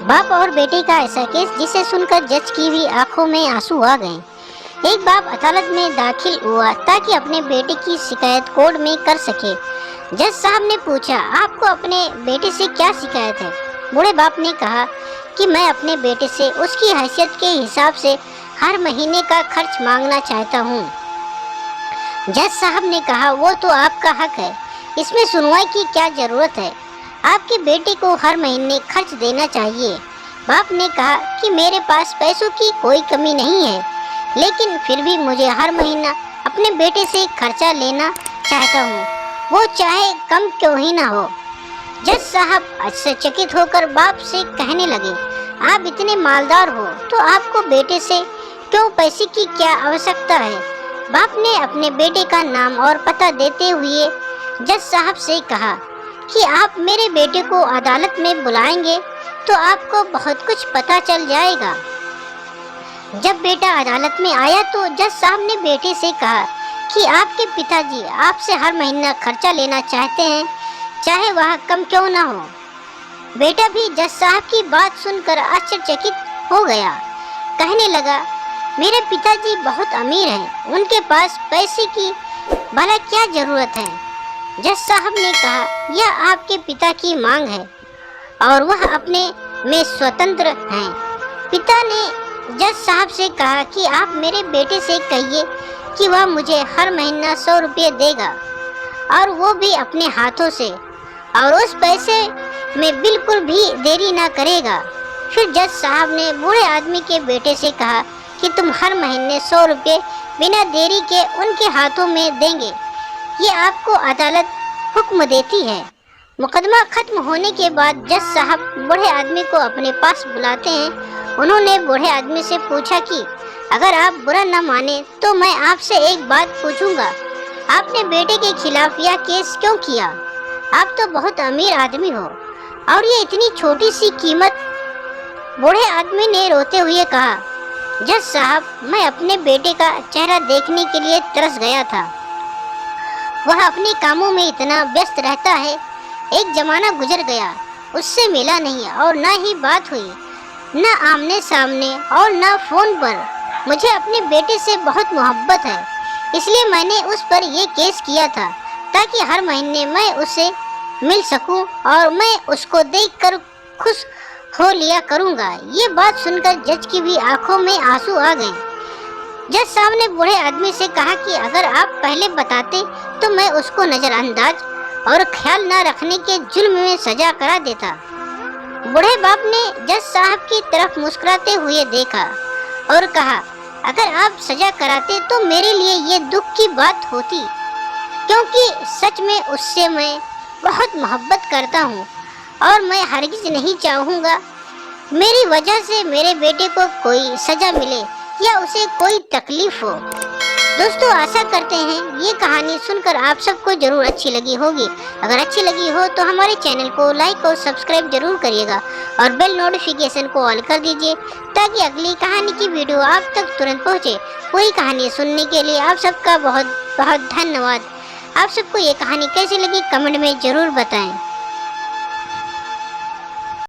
बाप और बेटे का ऐसा केस जिसे सुनकर जज की भी आंखों में आंसू आ गए। एक बाप अदालत में दाखिल हुआ ताकि अपने बेटे की शिकायत कोर्ट में कर सके। जज साहब ने पूछा, आपको अपने बेटे से क्या शिकायत है? बूढ़े बाप ने कहा कि मैं अपने बेटे से उसकी हैसियत के हिसाब से हर महीने का खर्च मांगना चाहता हूँ। जज साहब ने कहा, वो तो आपका हक है, इसमें सुनवाई की क्या जरूरत है? आपके बेटे को हर महीने खर्च देना चाहिए। बाप ने कहा कि मेरे पास पैसों की कोई कमी नहीं है, लेकिन फिर भी मुझे हर महीना अपने बेटे से खर्चा लेना चाहता हूँ, वो चाहे कम क्यों ही ना हो। जज साहब आश्चर्यचकित होकर बाप से कहने लगे, आप इतने मालदार हो तो आपको बेटे से क्यों पैसे की क्या आवश्यकता है? बाप ने अपने बेटे का नाम और पता देते हुए जज साहब से कहा कि आप मेरे बेटे को अदालत में बुलाएंगे तो आपको बहुत कुछ पता चल जाएगा। जब बेटा अदालत में आया तो जज साहब ने बेटे से कहा कि आपके पिताजी आपसे हर महीना खर्चा लेना चाहते हैं, चाहे वह कम क्यों ना हो। बेटा भी जज साहब की बात सुनकर आश्चर्यचकित हो गया। कहने लगा, मेरे पिताजी बहुत अमीर हैं, उनके पास पैसे की भला क्या जरूरत है? जज साहब ने कहा, यह आपके पिता की मांग है और वह अपने में स्वतंत्र हैं। पिता ने जज साहब से कहा कि आप मेरे बेटे से कहिए कि वह मुझे हर महीना 100 रुपये देगा और वो भी अपने हाथों से, और उस पैसे में बिल्कुल भी देरी ना करेगा। फिर जज साहब ने बूढ़े आदमी के बेटे से कहा कि तुम हर महीने 100 रुपये बिना देरी के उनके हाथों में देंगे, ये आपको अदालत हुक्म देती है। मुकदमा खत्म होने के बाद जज साहब बूढ़े आदमी को अपने पास बुलाते हैं। उन्होंने बूढ़े आदमी से पूछा कि अगर आप बुरा न माने तो मैं आपसे एक बात पूछूंगा, आपने बेटे के खिलाफ यह केस क्यों किया? आप तो बहुत अमीर आदमी हो और ये इतनी छोटी सी कीमत। बूढ़े आदमी ने रोते हुए कहा, जज साहब, मैं अपने बेटे का चेहरा देखने के लिए तरस गया था। वह अपने कामों में इतना व्यस्त रहता है, एक जमाना गुजर गया, उससे मिला नहीं और न ही बात हुई, न आमने सामने और न फोन पर। मुझे अपने बेटे से बहुत मोहब्बत है, इसलिए मैंने उस पर यह केस किया था ताकि हर महीने मैं उससे मिल सकूं और मैं उसको देखकर खुश हो लिया करूंगा। ये बात सुनकर जज की भी आंखों में आंसू आ गए। जज साहब ने बूढ़े आदमी से कहा कि अगर आप पहले बताते तो मैं उसको नजरअंदाज और ख्याल न रखने के जुल्म में सजा करा देता। बूढ़े बाप ने जज साहब की तरफ मुस्कुराते हुए देखा और कहा, अगर आप सजा कराते तो मेरे लिए ये दुख की बात होती, क्योंकि सच में उससे मैं बहुत मोहब्बत करता हूँ और मैं हरगिज नहीं चाहूँगा मेरी वजह से मेरे बेटे को कोई सजा मिले या उसे कोई तकलीफ हो। दोस्तों, आशा करते हैं ये कहानी सुनकर आप सबको जरूर अच्छी लगी होगी। अगर अच्छी लगी हो तो हमारे चैनल को लाइक और सब्सक्राइब जरूर करिएगा और बेल नोटिफिकेशन को ऑल कर दीजिए ताकि अगली कहानी की वीडियो आप तक तुरंत पहुंचे। कोई कहानी सुनने के लिए आप सबका बहुत बहुत धन्यवाद। आप सबको ये कहानी कैसी लगी कमेंट में जरूर बताएं।